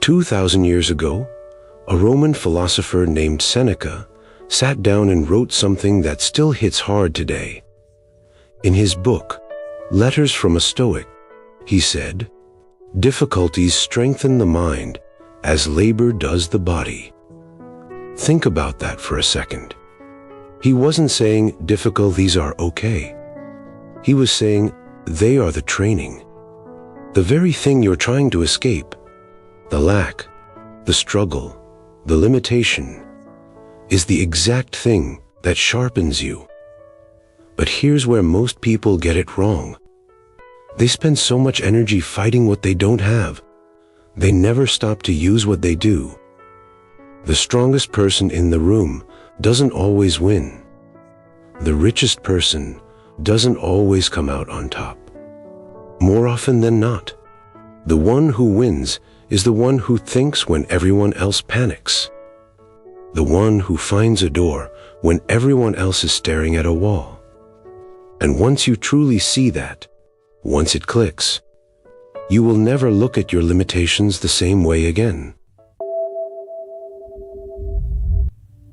2,000 years ago, a Roman philosopher named Seneca sat down and wrote something that still hits hard today. In his book, Letters from a Stoic, he said, "Difficulties strengthen the mind as labor does the body." Think about that for a second. He wasn't saying difficulties are okay. He was saying they are the training. The very thing you're trying to escape, the lack, the struggle, the limitation, is the exact thing that sharpens you. But here's where most people get it wrong. They spend so much energy fighting what they don't have. They never stop to use what they do. The strongest person in the room doesn't always win. The richest person doesn't always come out on top. More often than not, the one who wins is the one who thinks when everyone else panics. The one who finds a door when everyone else is staring at a wall. And once you truly see that, once it clicks, you will never look at your limitations the same way again.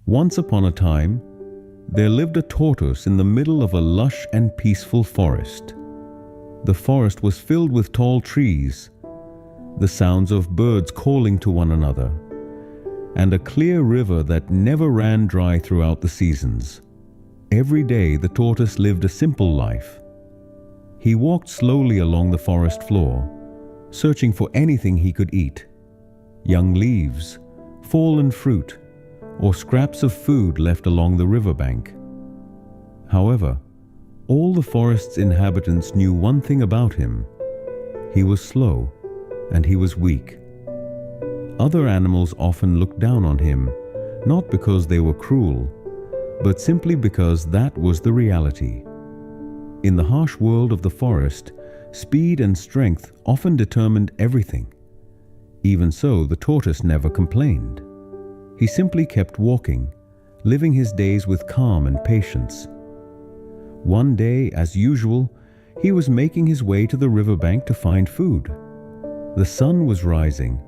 Once upon a time, there lived a tortoise in the middle of a lush and peaceful forest. The forest was filled with tall trees, the sounds of birds calling to one another, and a clear river that never ran dry throughout the seasons. Every day the tortoise lived a simple life. He walked slowly along the forest floor, searching for anything he could eat: young leaves, fallen fruit, or scraps of food left along the riverbank. However, all the forest's inhabitants knew one thing about him: he was slow and he was weak. Other animals often looked down on him, not because they were cruel, but simply because that was the reality. In the harsh world of the forest, speed and strength often determined everything. Even so, the tortoise never complained. He simply kept walking, living his days with calm and patience. One day, as usual, he was making his way to the riverbank to find food. The sun was rising,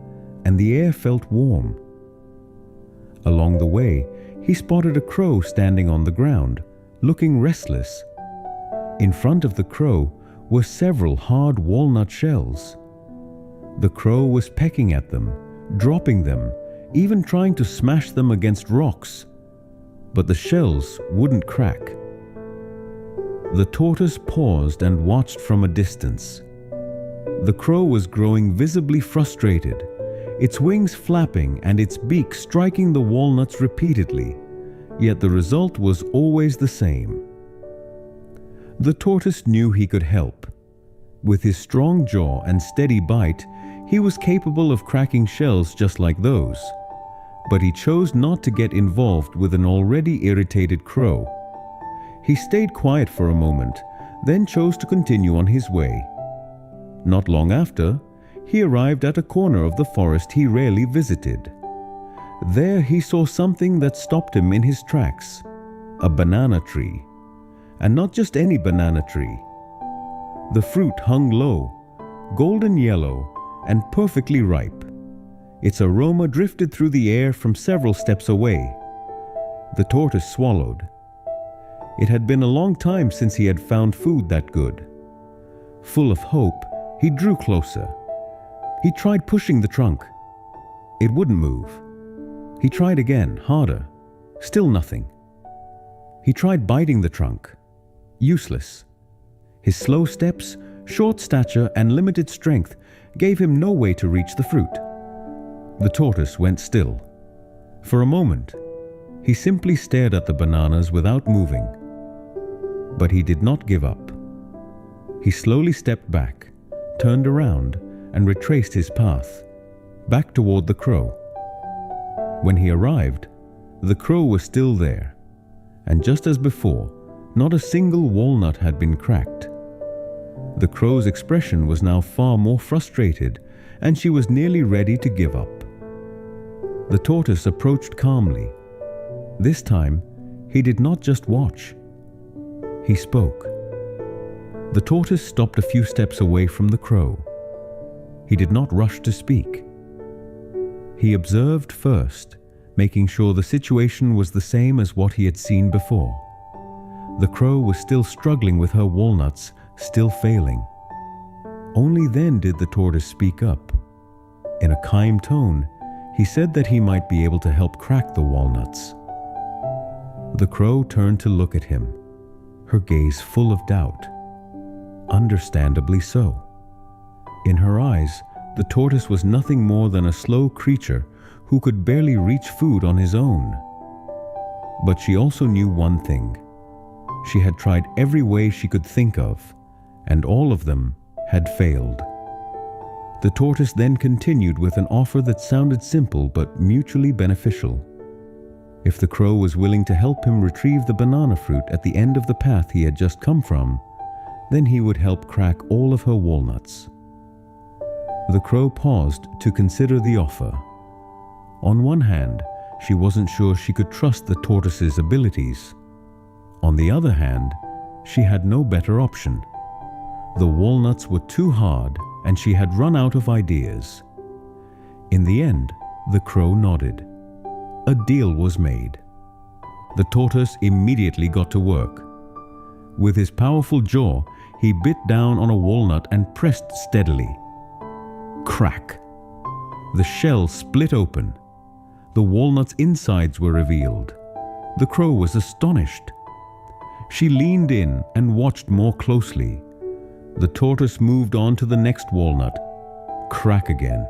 and the air felt warm. Along the way, he spotted a crow standing on the ground, looking restless. In front of the crow were several hard walnut shells. The crow was pecking at them, dropping them, even trying to smash them against rocks. But the shells wouldn't crack. The tortoise paused and watched from a distance. The crow was growing visibly frustrated, its wings flapping and its beak striking the walnuts repeatedly, yet the result was always the same. The tortoise knew he could help. With his strong jaw and steady bite, he was capable of cracking shells just like those. But he chose not to get involved with an already irritated crow. He stayed quiet for a moment, then chose to continue on his way. Not long after, he arrived at a corner of the forest he rarely visited. There he saw something that stopped him in his tracks: a banana tree. And not just any banana tree. The fruit hung low, golden yellow, and perfectly ripe. Its aroma drifted through the air from several steps away. The tortoise swallowed. It had been a long time since he had found food that good. Full of hope, he drew closer. He tried pushing the trunk. It wouldn't move. He tried again, harder. Still nothing. He tried biting the trunk. Useless. His slow steps, short stature, and limited strength gave him no way to reach the fruit. The tortoise went still. For a moment, he simply stared at the bananas without moving. But he did not give up. He slowly stepped back, turned around, and retraced his path, back toward the crow. When he arrived, the crow was still there, and just as before, not a single walnut had been cracked. The crow's expression was now far more frustrated, and she was nearly ready to give up. The tortoise approached calmly. This time, he did not just watch. He spoke. The tortoise stopped a few steps away from the crow. He did not rush to speak. He observed first, making sure the situation was the same as what he had seen before. The crow was still struggling with her walnuts, still failing. Only then did the tortoise speak up. In a kind tone, he said that he might be able to help crack the walnuts. The crow turned to look at him, her gaze full of doubt. Understandably so. In her eyes, the tortoise was nothing more than a slow creature who could barely reach food on his own. But she also knew one thing. She had tried every way she could think of, and all of them had failed. The tortoise then continued with an offer that sounded simple but mutually beneficial. If the crow was willing to help him retrieve the banana fruit at the end of the path he had just come from, then he would help crack all of her walnuts. The crow paused to consider the offer. On one hand, she wasn't sure she could trust the tortoise's abilities. On the other hand, she had no better option. The walnuts were too hard, and she had run out of ideas. In the end, the crow nodded. A deal was made. The tortoise immediately got to work. With his powerful jaw, he bit down on a walnut and pressed steadily. Crack! The shell split open. The walnut's insides were revealed. The crow was astonished. She leaned in and watched more closely. The tortoise moved on to the next walnut. Crack again.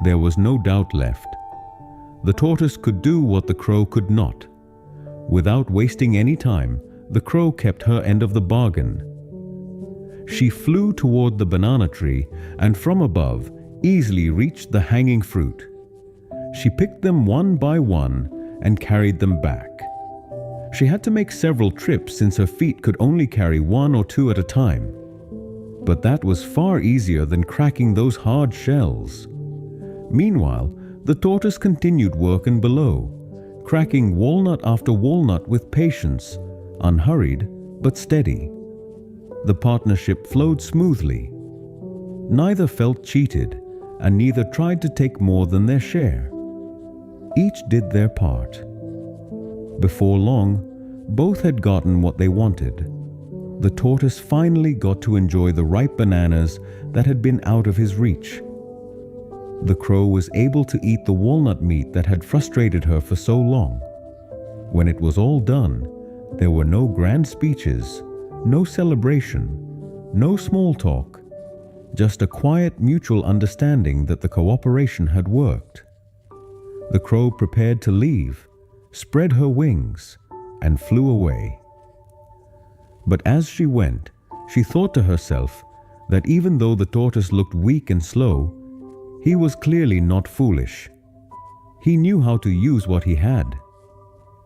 There was no doubt left. The tortoise could do what the crow could not. Without wasting any time, the crow kept her end of the bargain. She flew toward the banana tree and from above easily reached the hanging fruit. She picked them one by one and carried them back. She had to make several trips since her feet could only carry one or two at a time. But that was far easier than cracking those hard shells. Meanwhile, the tortoise continued working below, cracking walnut after walnut with patience, unhurried but steady. The partnership flowed smoothly. Neither felt cheated, and neither tried to take more than their share. Each did their part. Before long, both had gotten what they wanted. The tortoise finally got to enjoy the ripe bananas that had been out of his reach. The crow was able to eat the walnut meat that had frustrated her for so long. When it was all done, there were no grand speeches, no celebration, no small talk, just a quiet mutual understanding that the cooperation had worked. The crow prepared to leave, spread her wings, and flew away. But as she went, she thought to herself that even though the tortoise looked weak and slow, he was clearly not foolish. He knew how to use what he had.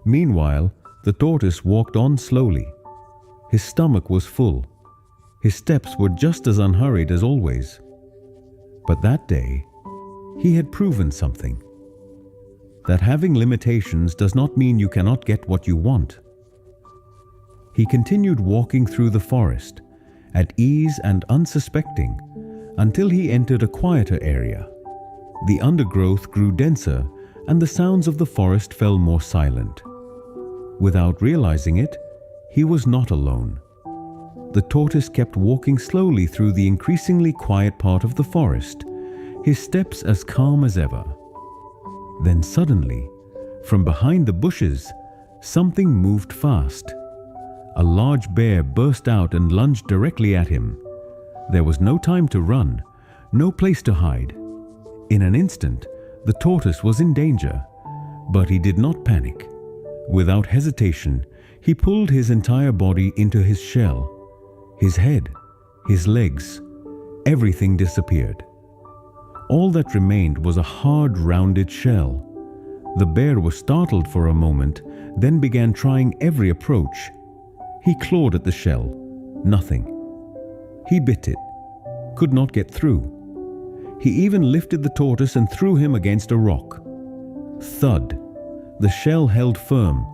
Meanwhile, the tortoise walked on slowly. His stomach was full. His steps were just as unhurried as always. But that day, he had proven something. That having limitations does not mean you cannot get what you want. He continued walking through the forest, at ease and unsuspecting, until he entered a quieter area. The undergrowth grew denser, and the sounds of the forest fell more silent. Without realizing it, he was not alone. The tortoise kept walking slowly through the increasingly quiet part of the forest, his steps as calm as ever. Then suddenly, from behind the bushes, something moved fast. A large bear burst out and lunged directly at him. There was no time to run, no place to hide. In an instant, the tortoise was in danger, but he did not panic. Without hesitation, he pulled his entire body into his shell. His head, his legs, everything disappeared. All that remained was a hard, rounded shell. The bear was startled for a moment, then began trying every approach. He clawed at the shell. Nothing. He bit it. Could not get through. He even lifted the tortoise and threw him against a rock. Thud. The shell held firm.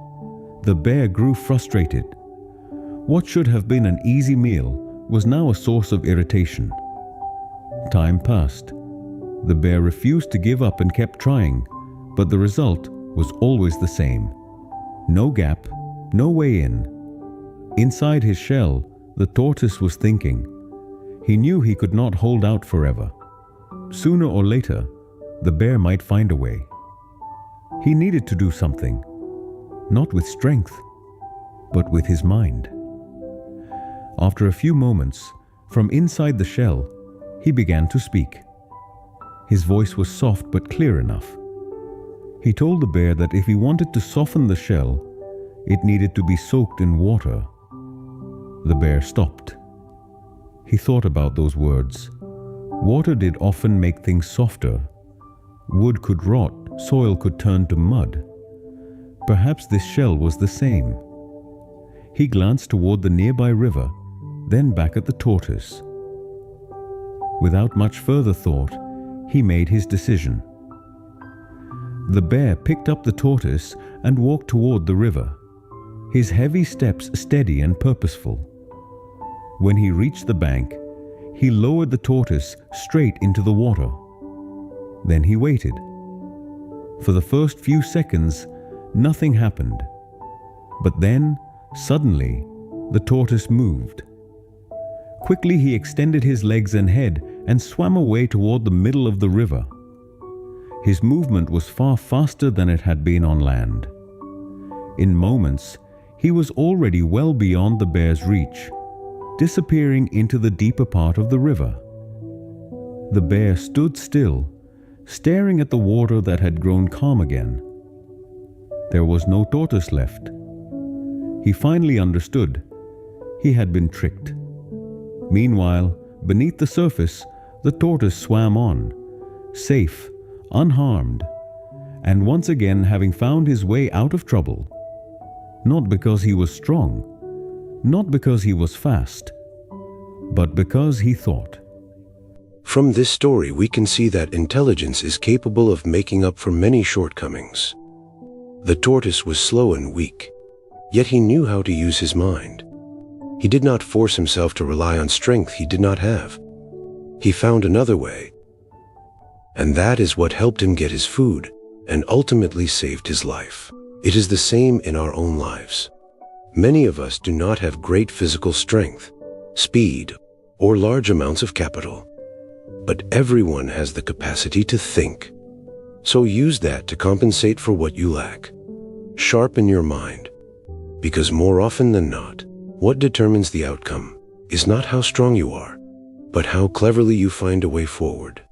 The bear grew frustrated. What should have been an easy meal was now a source of irritation. Time passed. The bear refused to give up and kept trying, but the result was always the same. No gap, no way in. Inside his shell, the tortoise was thinking. He knew he could not hold out forever. Sooner or later, the bear might find a way. He needed to do something, not with strength, but with his mind. After a few moments, from inside the shell, he began to speak. His voice was soft but clear enough. He told the bear that if he wanted to soften the shell, it needed to be soaked in water. The bear stopped. He thought about those words. Water did often make things softer. Wood could rot, soil could turn to mud. Perhaps this shell was the same. He glanced toward the nearby river, then back at the tortoise. Without much further thought, he made his decision. The bear picked up the tortoise and walked toward the river, his heavy steps steady and purposeful. When he reached the bank, he lowered the tortoise straight into the water. Then he waited. For the first few seconds, nothing happened. But then, suddenly, the tortoise moved. Quickly he extended his legs and head and swam away toward the middle of the river. His movement was far faster than it had been on land. In moments, he was already well beyond the bear's reach, disappearing into the deeper part of the river. The bear stood still, staring at the water that had grown calm again. There was no tortoise left. He finally understood. He had been tricked. Meanwhile, beneath the surface, the tortoise swam on, safe, unharmed, and once again having found his way out of trouble. Not because he was strong, not because he was fast, but because he thought. From this story, we can see that intelligence is capable of making up for many shortcomings. The tortoise was slow and weak, yet he knew how to use his mind. He did not force himself to rely on strength he did not have. He found another way, and that is what helped him get his food and ultimately saved his life. It is the same in our own lives. Many of us do not have great physical strength, speed, or large amounts of capital. But everyone has the capacity to think. So use that to compensate for what you lack. Sharpen your mind, because more often than not, what determines the outcome is not how strong you are, but how cleverly you find a way forward.